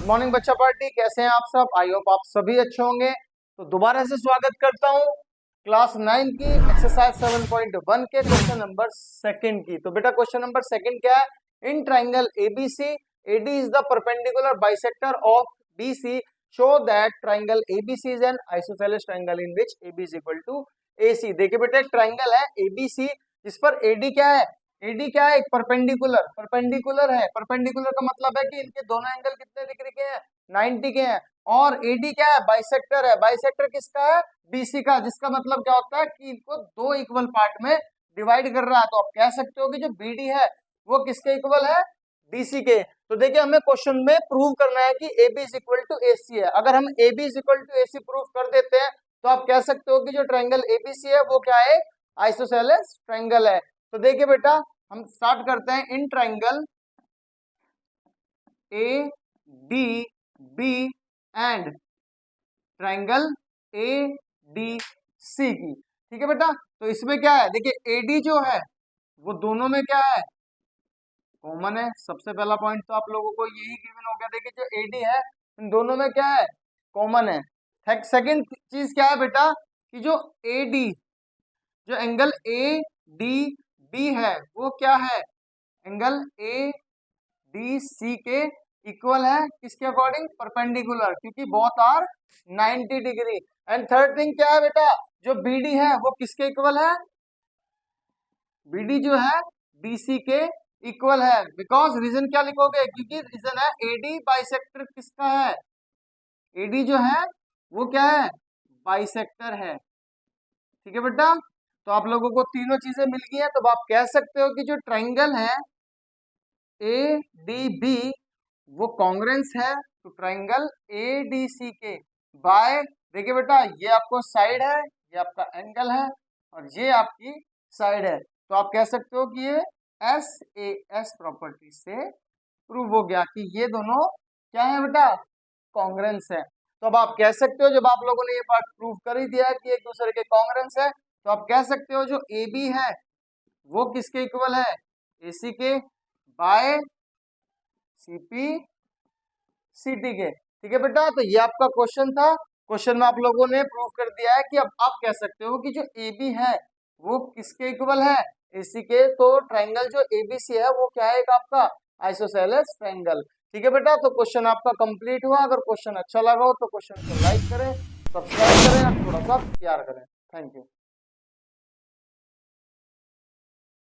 Good morning बच्चा party, कैसे हैं आप सब? आई होप आप सभी अच्छे होंगे। तो दोबारा से स्वागत करता हूं क्लास 9 की एक्सरसाइज 7.1 के क्वेश्चन नंबर सेकंड की। तो बेटा क्वेश्चन नंबर सेकंड क्या है? In triangle ABC AD is the perpendicular bisector of BC, show that triangle ABC is an isosceles triangle in which AB is equal to AC. देखिए बेटा एक triangle है ABC जिस पर एडी क्या है? एडी क्या है? एक परपेंडिकुलर परपेंडिकुलर है। परपेंडिकुलर का मतलब है कि इनके दोनों एंगल कितने डिग्री के हैं? 90 के हैं। और एडी क्या है? बाइसेक्टर है। बाइसेक्टर किसका है? बीसी का, जिसका मतलब क्या होता है कि इनको दो इक्वल पार्ट में डिवाइड कर रहा है। तो आप कह सकते हो कि जो बीडी है वो किसके इक्वल है? बीसी के। तो देखिए हमें क्वेश्चन में प्रूव करना है कि AB is equal to AC है। अगर हम AB is equal to AC prove कर देते हैं तो आप कह सकते हो कि जो ट्राइंगल ABC है वो क्या है? आइसोसेलेस ट्राइंगल है। तो देखिए बेटा हम स्टार्ट करते हैं in triangle A D B and triangle A D C की। ठीक है बेटा, तो इसमें क्या है? देखिए एडी जो है वो दोनों में क्या है? कॉमन है। सबसे पहला पॉइंट तो आप लोगों को यही गिवन हो गया। देखिए जो एडी है इन दोनों में क्या है? कॉमन है। सेकंड चीज क्या है बेटा कि जो एडी जो एंगल ए डी बी है वो क्या है? एंगल ए डी सी के इक्वल है। किसके अकॉर्डिंग? परपेंडिकुलर, क्योंकि both are 90 degree. And third thing क्या है बेटा? जो बीडी है वो किसके इक्वल है? बीडी जो है बीसी के इक्वल है। बिकॉज रीजन क्या लिखोगे? क्योंकि रीजन है एडी बाइसेक्टर किसका है? एडी जो है वो क्या है? बाइसेक्टर है। ठीक है बेटा, तो आप लोगों को तीनों चीजें मिल गई है। तो आप कह सकते हो कि जो ट्राइंगल है ए डी बी वो कॉन्ग्रेंस है तो ट्राइंगल ए डी सी के बाय। देखिए बेटा ये आपको साइड है, ये आपका एंगल है और ये आपकी साइड है। तो आप कह सकते हो कि ये एस ए एस प्रॉपर्टी से प्रूव हो गया कि ये दोनों क्या है बेटा? कॉन्ग्रेंस है। तो अब आप कह सकते हो जब आप लोगों ने ये पार्ट प्रूव कर ही दिया है कि एक दूसरे के कॉन्ग्रेंस है, तो आप कह सकते हो जो ए बी है वो किसके इक्वल है? एसी के बाय सीपी सीटी के। ठीक है बेटा, तो ये आपका क्वेश्चन था। क्वेश्चन में आप लोगों ने प्रूव कर दिया है कि अब आप कह सकते हो कि जो ए बी है वो किसके इक्वल है? एसी के। तो ट्राइंगल जो एबीसी है वो क्या है? एक आपका आइसोसेलेस ट्राइंगल। ठीक है बेटा, तो क्वेश्चन आपका कंप्लीट हुआ। अगर क्वेश्चन अच्छा लगा हो तो क्वेश्चन को लाइक करें, सब्सक्राइब करें और थोड़ा सा प्यार करें। Thank you.